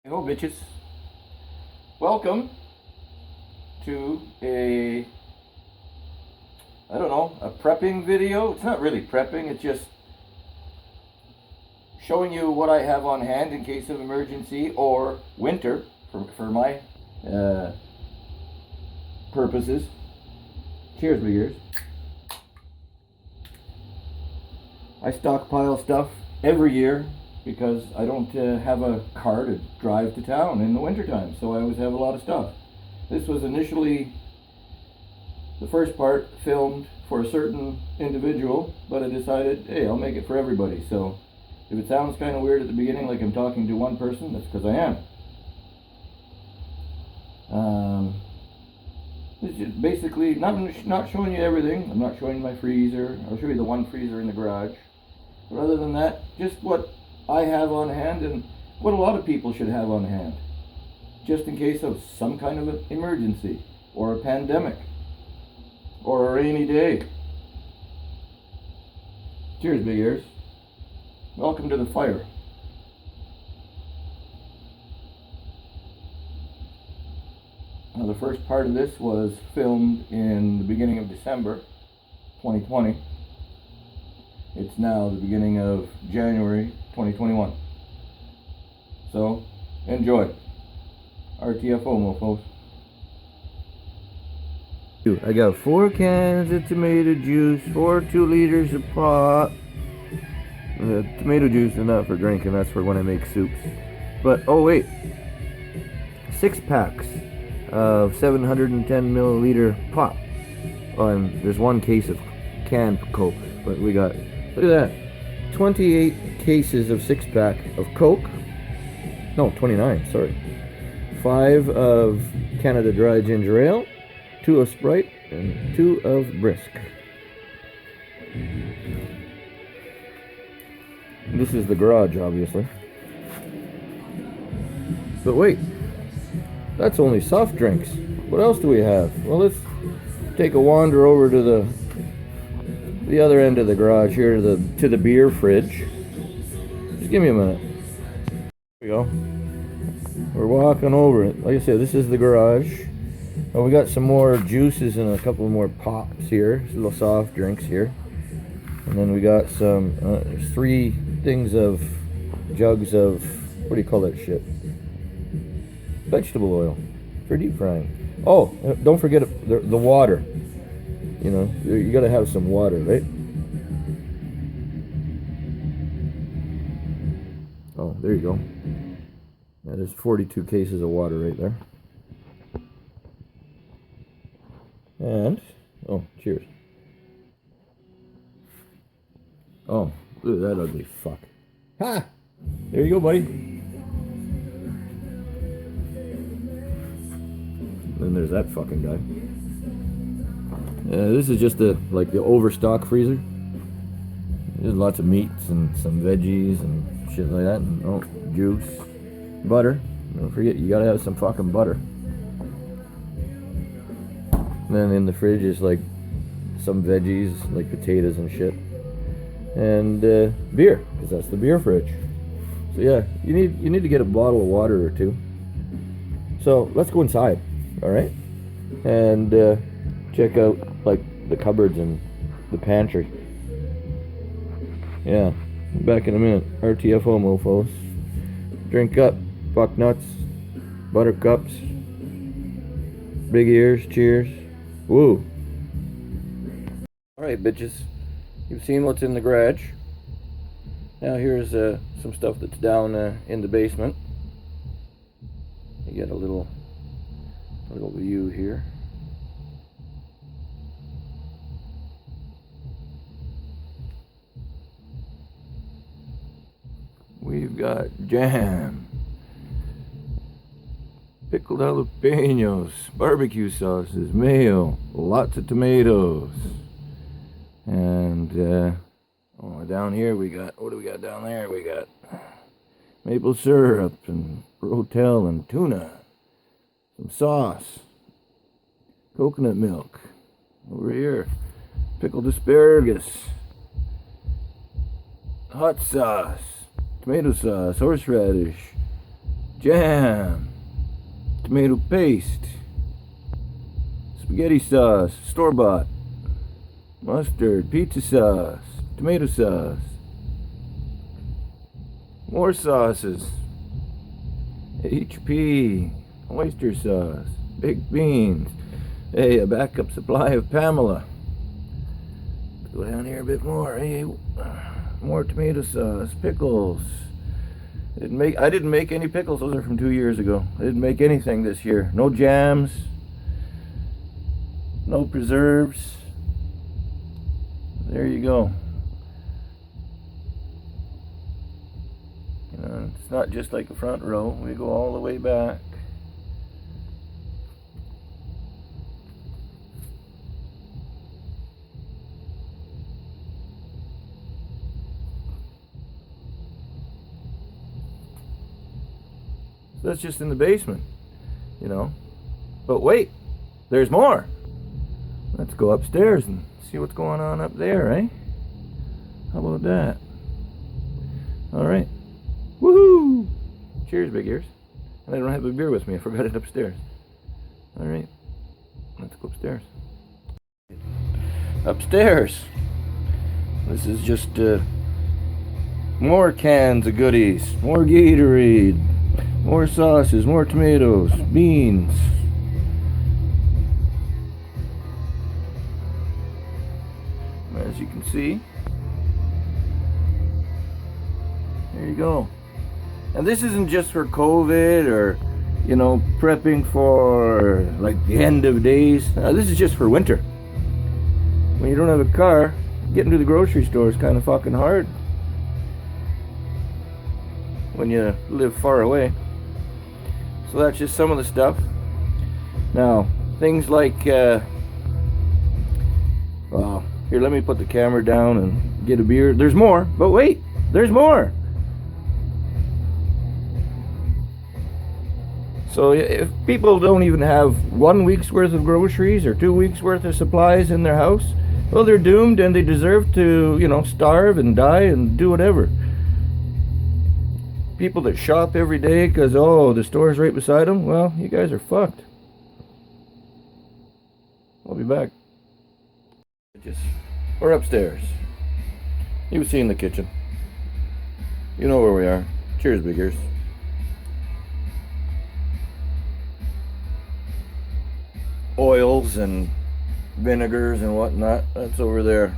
Hello bitches, welcome to a prepping video. It's not really prepping, it's just showing you what I have on hand in case of emergency or winter for my purposes. Cheers, big ears. I stockpile stuff every year because I don't have a car to drive to town in the wintertime, so I always have a lot of stuff. This was initially the first part filmed for a certain individual, but I decided, hey, I'll make it for everybody. So if it sounds kind of weird at the beginning, like I'm talking to one person, that's because I am. This is basically not showing you everything. I'm not showing you my freezer. I'll show you the one freezer in the garage. But other than that, just what I have on hand and what a lot of people should have on hand, just in case of some kind of an emergency or a pandemic or a rainy day. Cheers, big ears. Welcome to the fire. Now, the first part of this was filmed in the beginning of December 2020. It's now the beginning of January 2021. So, enjoy. RTFO, mofos. I got 4 cans of tomato juice, 2 liters of pop. Tomato juice is not for drinking, that's for when I make soups. But, oh wait, 6 packs of 710 milliliter pop. Oh, and there's 1 case of canned Coke, but we got, look at that, 28 cases of 6-pack of Coke. No, 29, sorry. 5 of Canada Dry Ginger Ale, 2 of Sprite, and 2 of Brisk. This is the garage, obviously. But wait, that's only soft drinks. What else do we have? Well, let's take a wander over to the other end of the garage here, to the beer fridge. Just give me a minute. Here we go. We're walking over it. Like I said, this is the garage. Oh, we got some more juices and a couple more pops here. Little soft drinks here. And then we got some, there's 3 things of jugs of, what do you call that shit? Vegetable oil for deep frying. Oh, don't forget the water. You know, you gotta have some water, right? Oh, there you go. Yeah, there's 42 cases of water right there. And, oh, cheers. Oh, look at that ugly fuck. Ha! There you go, buddy. Then there's that fucking guy. This is just the overstock freezer. There's lots of meats and some veggies and shit like that. And, oh, juice, butter. Don't forget, you gotta have some fucking butter. And then in the fridge is like some veggies, like potatoes and shit, and beer, because that's the beer fridge. So yeah, you need to get a bottle of water or 2. So let's go inside, all right, and check out like the cupboards and the pantry. Yeah, back in a minute. RTFO, mofos. Drink up, buck nuts, buttercups, big ears. Cheers. Woo. All right, bitches. You've seen what's in the garage. Now here's some stuff that's down in the basement. You get a little view here. We've got jam, pickled jalapenos, barbecue sauces, mayo, lots of tomatoes, and down here we got, what do we got down there? We got maple syrup and rotel and tuna, some sauce, coconut milk. Over here, pickled asparagus, hot sauce, tomato sauce, horseradish, jam, tomato paste, spaghetti sauce, store-bought, mustard, pizza sauce, tomato sauce, more sauces, HP, oyster sauce, baked beans, hey, a backup supply of Pamela. Let's go down here a bit more, hey, more tomato sauce, pickles. I didn't make any pickles, those are from 2 years ago. I didn't make anything this year. No jams, no preserves. There you go. You know, it's not just like a front row. We go all the way back. So that's just in the basement, you know. But wait, there's more. Let's go upstairs and see what's going on up there, eh? How about that? All right. Woohoo! Cheers, big ears. And I don't have a beer with me. I forgot it upstairs. All right. Let's go upstairs. Upstairs. This is just more cans of goodies. More Gatorade. More sauces. More tomatoes. Beans. As you can see, there you go. And this isn't just for COVID or, you know, prepping for like the end of days. This is just for winter. When you don't have a car, getting to the grocery store is kind of fucking hard when you live far away. So that's just some of the stuff. Now, things like, well, here, let me put the camera down and get a beer. There's more, but wait, there's more. So if people don't even have 1 week's worth of groceries or 2 weeks worth of supplies in their house, well, they're doomed and they deserve to, you know, starve and die and do whatever. People that shop every day because, oh, the store's right beside them, well, you guys are fucked. I'll be back. We're upstairs. You've seen the kitchen. You know where we are. Cheers, big ears. Oils and vinegars and whatnot. That's over there.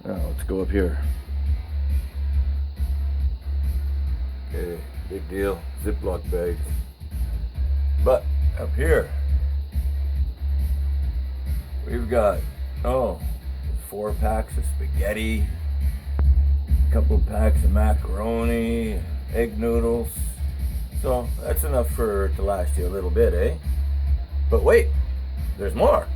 Now let's go up here. Okay, big deal. Ziploc bags. But up here, we've got, 4 packs of spaghetti, a couple of packs of macaroni, egg noodles. So that's enough to last you a little bit, eh? But wait, there's more.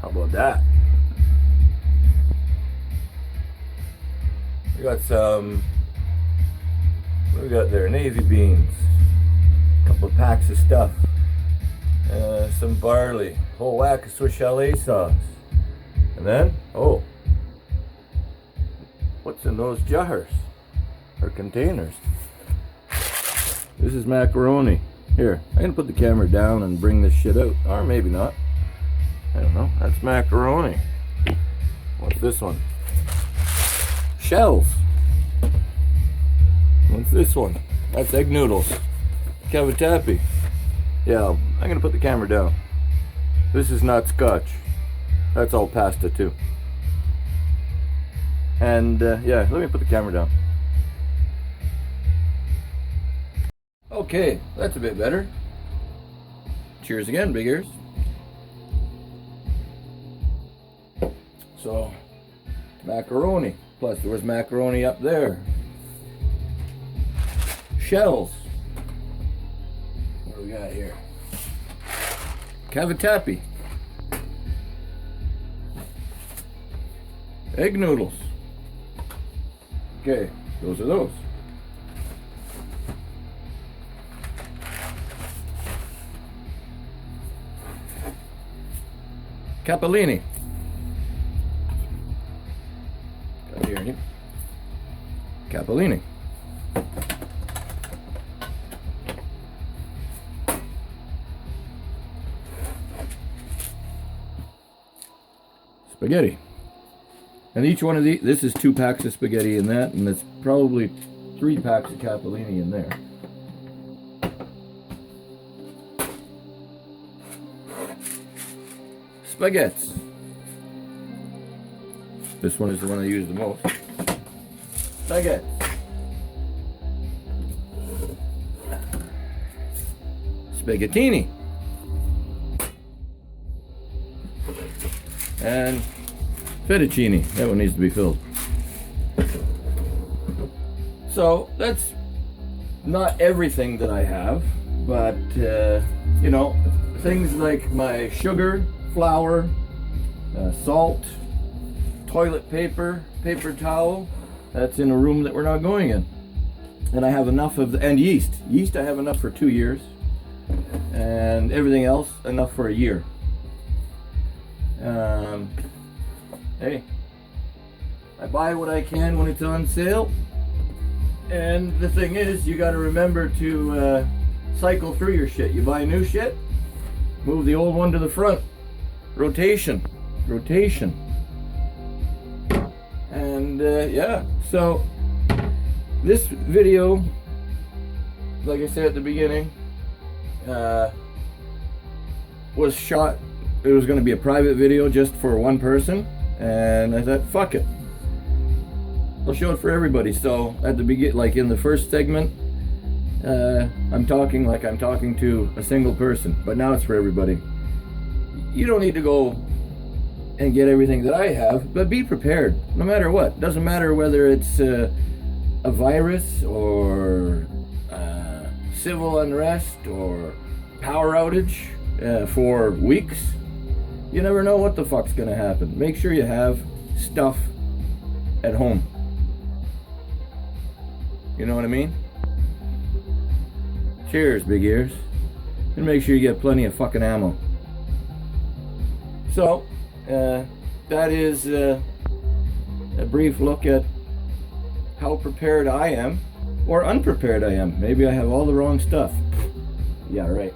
How about that? We got some, what do we got there? Navy beans, a couple of packs of stuff, some barley, whole whack of Swiss chalet sauce, and then, oh, what's in those jars or containers? This is macaroni. Here, I'm gonna put the camera down and bring this shit out, or maybe not. I don't know. That's macaroni. What's this one? Shells. What's this one? That's egg noodles. Cavatappi. Yeah, I'm gonna put the camera down. This is not scotch. That's all pasta too. And yeah, let me put the camera down. Okay, that's a bit better. Cheers again, big ears. So, macaroni. Plus there was macaroni up there. Shells. What do we got here? Cavatappi. Egg noodles. Okay, those are those. Capellini. Capellini. Capellini. Spaghetti. And each one of these, this is 2 packs of spaghetti in that, and it's probably 3 packs of capellini in there. Spaghetti. This one is the one I use the most. Spaghetti. Spaghettini. And fettuccine. That one needs to be filled. So that's not everything that I have, but you know, things like my sugar, flour, salt, toilet paper, paper towel, that's in a room that we're not going in. And I have enough of and yeast. Yeast I have enough for 2 years, and everything else enough for a year. Hey, I buy what I can when it's on sale, and the thing is, you got to remember to cycle through your shit. You buy new shit, move the old one to the front. Rotation. And yeah, so this video, like I said at the beginning, was shot. It was going to be a private video just for one person, and I thought, fuck it, I'll show it for everybody. So at the beginning, like in the first segment, I'm talking like I'm talking to a single person, but now it's for everybody. You don't need to go and get everything that I have, but be prepared no matter what. Doesn't matter whether it's a virus or civil unrest or power outage for weeks. You never know what the fuck's gonna happen. Make sure you have stuff at home. You know what I mean? Cheers, big ears. And make sure you get plenty of fucking ammo. So, that is a brief look at how prepared I am, or unprepared I am. Maybe I have all the wrong stuff. Yeah, right.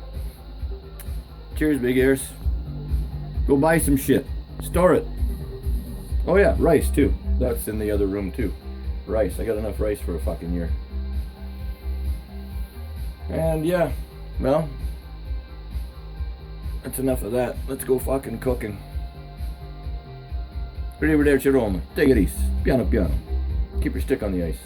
Cheers, big ears. Go buy some shit. Store it. Oh yeah, rice too. That's in the other room too. Rice. I got enough rice for a fucking year. And yeah, well, that's enough of that. Let's go fucking cooking. Arrivederci Roma. Take it easy. Piano piano. Keep your stick on the ice.